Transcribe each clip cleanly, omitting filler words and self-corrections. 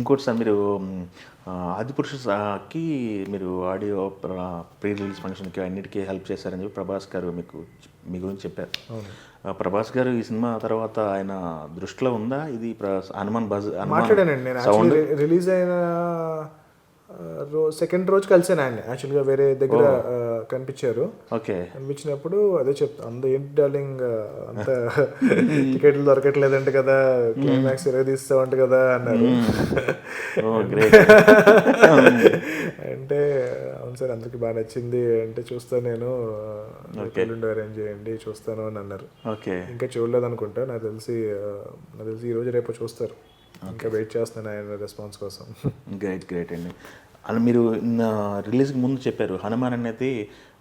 ఇంకోటి సార్ మీరు ఆదిపురుషుకి మీరు ఆడియో ప్రీ రిలీజ్ ఫంక్షన్కి అన్నిటికీ హెల్ప్ చేశారని చెప్పి ప్రభాస్ గారు మీ గురించి చెప్పారు. ప్రభాస్ గారు ఈ సినిమా తర్వాత ఆయన దృష్టిలో ఉందా ఇది హనుమాన్ బజ్ మాట్లాడానండి నేను యాక్చువల్లీ రిలీజ్ అయిన సెకండ్ రోజు కలిసాను ఆయన యాక్చువల్గా వేరే దగ్గర కనిపించారు. ఓకే, కనిపించినప్పుడు అదే చెప్తా అంత ఏంటి డార్లింగ్ అంత టికెట్లు దొరకట్లేదంట కదా, క్లైమాక్స్ తీస్తావంట కదా అన్నారు. అంటే అవును సార్ అందరికి బాగా నచ్చింది అంటే చూస్తాను నేను అరేంజ్ చేయండి చూస్తాను అని అన్నారు. ఇంకా చూడలేదు అనుకుంటా, నాకు తెలిసి ఈ రోజు రేపు చూస్తారు. ఇంకా వెయిట్ చేస్తున్నాను ఆయన రెస్పాన్స్ కోసం. గ్రేట్ అండి. అలా మీరు రిలీజ్కి ముందు చెప్పారు హనుమాన్ అనేది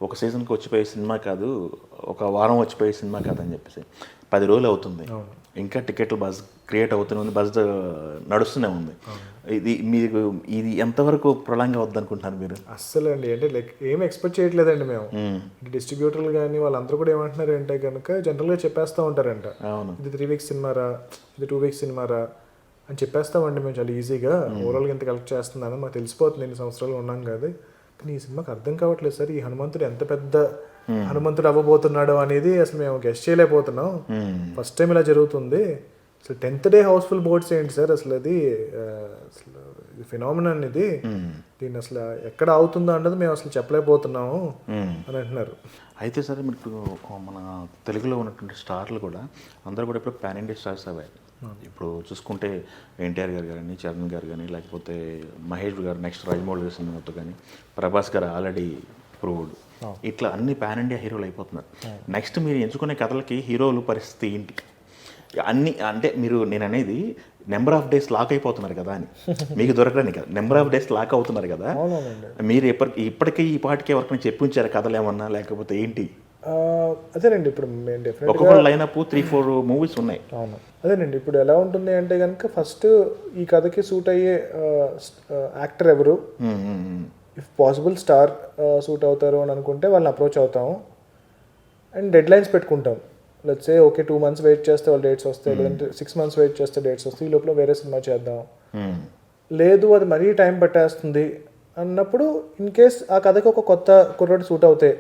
ఒక సీజన్కి వచ్చిపోయే సినిమా కాదు, ఒక వారం వచ్చిపోయే సినిమా కాదని చెప్పేసి. 10 రోజులు అవుతుంది, ఇంకా టికెట్లు బజ్ క్రియేట్ అవుతూనే ఉంది, బజ్ నడుస్తూనే ఉంది. ఇది ఎంతవరకు ప్రొలాంగ్ అవుద్ది అనుకుంటున్నారు మీరు? అస్సలు అండి అంటే లైక్ ఏం ఎక్స్పెక్ట్ చేయట్లేదండి మేము. డిస్ట్రిబ్యూటర్లు కానీ వాళ్ళందరూ కూడా ఏమంటున్నారు అంటే కనుక జనరల్గా చెప్పేస్తూ ఉంటారంట, ఇది 3 weeks సినిమారా, ఇది 2 weeks సినిమారా అని చెప్పేస్తామండి మేము చాలా ఈజీగా. ఓవరాల్గా ఎంత కలెక్ట్ చేస్తున్నాను మాకు తెలిసిపోతుంది, 2 సంవత్సరాలు ఉన్నాం కదా. కానీ ఈ సినిమాకి అర్థం కావట్లేదు సార్, ఈ హనుమంతుడు ఎంత పెద్ద హనుమంతుడు అవ్వబోతున్నాడు అనేది అసలు మేము గెస్ట్ చేయలేకపోతున్నాం. ఫస్ట్ టైం ఇలా జరుగుతుంది. అసలు 10th day హౌస్ఫుల్ బోర్డ్స్ ఏంటి సార్, అసలు అది అసలు ఫినామినన్ ఇది, దీన్ని అసలు ఎక్కడ అవుతుందో అన్నది మేము అసలు చెప్పలేకపోతున్నాము అని అంటున్నారు. అయితే సరే మీకు మన తెలుగులో ఉన్నటువంటి స్టార్లు కూడా అందరూ కూడా ఇప్పుడు పాన్ ఇండియా స్టార్స్ అవ్వాలి. ఇప్పుడు చూసుకుంటే ఎన్టీఆర్ గారు కానీ, చరణ్ గారు కానీ, లేకపోతే మహేష్ గారు నెక్స్ట్ రాజమౌళి గారి సినిమాతో కానీ, ప్రభాస్ గారు ఆల్రెడీ ప్రూవ్డ్, ఇట్లా అన్ని పాన్ ఇండియా హీరోలు అయిపోతున్నారు. నెక్స్ట్ మీరు ఎంచుకునే కథలకి హీరోలు పరిస్థితి ఏంటి? అన్ని అంటే నేను అనేది నెంబర్ ఆఫ్ డేస్ లాక్ అయిపోతున్నారు కదా అని, మీకు దొరకడానికి కదా, నెంబర్ ఆఫ్ డేస్ లాక్ అవుతున్నారు కదా. మీరు ఇప్పటికీ ఈ పాటికి ఎవరికైనా చెప్పి ఉంచారు కథలు ఏమన్నా, లేకపోతే ఏంటి? అదేనండి ఇప్పుడు ఒక్కొక్క లైనప్ 3-4 మూవీస్ ఉన్నాయి. అవును అదేనండి ఇప్పుడు ఎలా ఉంటుంది అంటే కనుక ఫస్ట్ ఈ కథకి సూట్ అయ్యే యాక్టర్ ఎవరు, ఇఫ్ పాసిబుల్ స్టార్ సూట్ అవుతారు అని అనుకుంటే వాళ్ళని అప్రోచ్ అవుతాము అండ్ డెడ్ లైన్స్ పెట్టుకుంటాం. Let's say okay 2 months wait చేస్తే వాళ్ళు డేట్స్ వస్తాయి, లేదంటే 6 months వెయిట్ చేస్తే డేట్స్ వస్తాయి, ఈ లోపల వేరే సినిమా చేద్దాం. లేదు అది మరీ టైం పట్టేస్తుంది అన్నప్పుడు ఇన్ కేస్ ఆ కథకి ఒక కొత్త కుర్రోడు సూట్ అవుతాయి.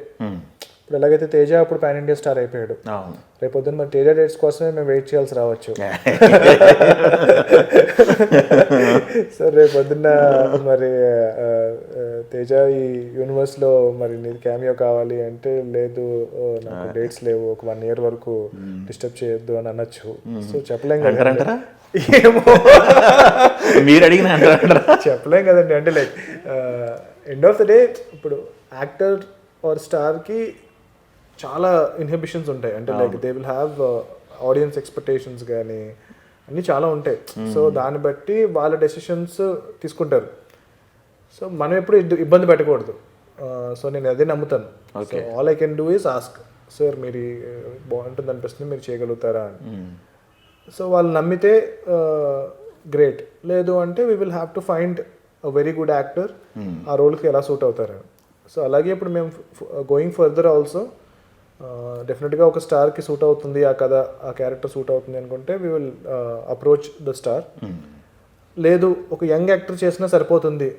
ఇప్పుడు ఎలాగైతే తేజ అప్పుడు పాన్ ఇండియా స్టార్ అయిపోయాడు, రేపొద్దున మరి తేజ డేట్స్ కోసమే మేము వెయిట్ చేయాల్సి రావచ్చు. సో రేపొద్దున్న మరి తేజ ఈ యూనివర్స్లో మరి నీది క్యామియో కావాలి అంటే లేదు నాకు డేట్స్ లేవు, ఒక 1 year వరకు డిస్టర్బ్ చేయొద్దు అని అనొచ్చు. సో చెప్పలేం కదా, ఏమో మీరు అడిగిన చెప్పలేం కదండి. అంటే like end of the day ఇప్పుడు యాక్టర్ ఆర్ స్టార్కి చాలా ఇన్హిబిషన్స్ ఉంటాయి. అంటే like they will have audience expectations కానీ అన్నీ చాలా ఉంటాయి. సో దాన్ని బట్టి వాళ్ళ డెసిషన్స్ తీసుకుంటారు. సో మనం ఎప్పుడు ఇబ్బంది పెట్టకూడదు. సో నేను అదే నమ్ముతాను. So all I can do is ask, sir మీరు బాగుంటుంది అనిపిస్తుంది, మీరు చేయగలుగుతారా అని. సో వాళ్ళు నమ్మితే గ్రేట్, లేదు అంటే we will have to find a very good actor ఆ రోల్కి ఎలా సూట్ అవుతారు. సో అలాగే ఇప్పుడు మేము గోయింగ్ ఫర్దర్ ఆల్సో డెఫినెట్గా ఒక స్టార్కి సూట్ అవుతుంది ఆ కథ, ఆ క్యారెక్టర్ సూట్ అవుతుంది అనుకుంటే we will approach the star. లేదు ఒక యంగ్ యాక్టర్ చేసినా సరిపోతుంది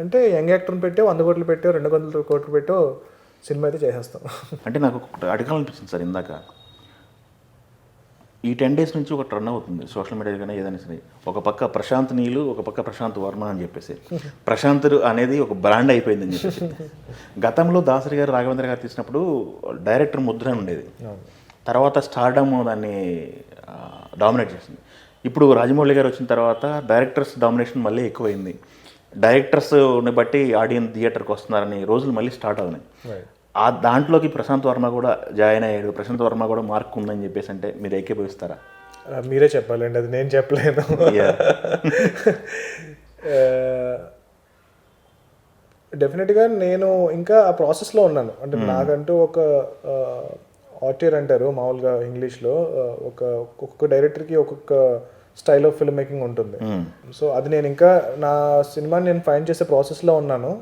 అంటే యంగ్ యాక్టర్ని పెట్టో 100 కోట్లు పెట్టో 200 కోట్లు పెట్టో సినిమా అయితే చేసేస్తాం. అంటే నాకు అడగాలనిపించింది సార్ ఇందాక, ఈ 10 days నుంచి ఒక రన్ అవుతుంది సోషల్ మీడియా కానీ ఏదైనా సరే, ఒక పక్క ప్రశాంత్ నీలు, ఒక పక్క ప్రశాంత్ వర్మ అని చెప్పేసి, ప్రశాంత్ అనేది ఒక బ్రాండ్ అయిపోయిందని చెప్పేసి. గతంలో దాసరి గారు రాఘవేంద్ర గారు తీసినప్పుడు డైరెక్టర్ ముద్ర ఉండేది, తర్వాత స్టార్డమ్ దాన్ని డామినేట్ చేసింది. ఇప్పుడు రాజమౌళి గారు వచ్చిన తర్వాత డైరెక్టర్స్ డామినేషన్ మళ్ళీ ఎక్కువైంది, డైరెక్టర్స్ని బట్టి ఆడియన్స్ థియేటర్కి వస్తున్నారని రోజులు మళ్ళీ స్టార్ట్ అవునాయి. ఆ దాంట్లోకి ప్రశాంత్ వర్మ కూడా జాయిన్ అయ్యాడు, ప్రశాంత్ వర్మ కూడా మార్క్ ఉందని చెప్పేసి అంటే మీరు ఏకీభవిస్తారా? మీరే చెప్పాలండి, అది నేను చెప్పలేను. డెఫినెట్గా నేను ఇంకా ఆ ప్రాసెస్లో ఉన్నాను. అంటే నాకంటూ ఒక ఆర్టియర్ అంటారు మామూలుగా ఇంగ్లీష్లో, ఒక్కొక్క డైరెక్టర్కి ఒక్కొక్క స్టైల్ ఆఫ్ ఫిల్మ్ మేకింగ్ ఉంటుంది. సో అది నేను ఇంకా నా సినిమాని నేను ఫైండ్ చేసే ప్రాసెస్లో ఉన్నాను.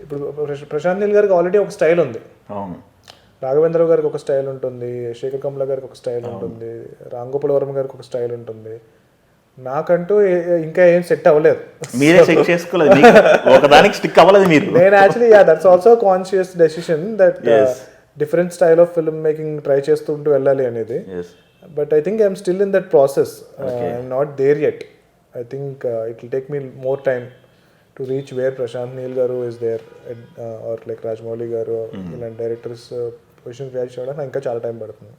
ఇప్పుడు ప్రశాంత్ నీల్ గారికి ఆల్రెడీ ఒక స్టైల్ ఉంది, రాఘవేంద్ర గారికి ఒక స్టైల్ ఉంటుంది, శేఖర్ కమ్ల గారికి ఒక స్టైల్ ఉంటుంది, రామ్ గోపాల్ వర్మ గారికి ఒక స్టైల్ ఉంటుంది. నాకంటూ ఇంకా ఏం సెట్ అవ్వలేదు. మీరే సెట్ చేసుకోలేదు, ఒకదానికి స్టిక్ అవ్వలేదు మీరు. నేను actually that's also conscious decision that different style of film making try చేస్తుంటూ వెళ్ళాలి అనేది. But I think I'm still in that process. I'm not there yet. I think it will take me more time to reach where Prashanth Neel garu is there or like Rajamouli garu ఇలాంటి directors position create చేయడానికి ఇంకా చాలా time పడుతుంది.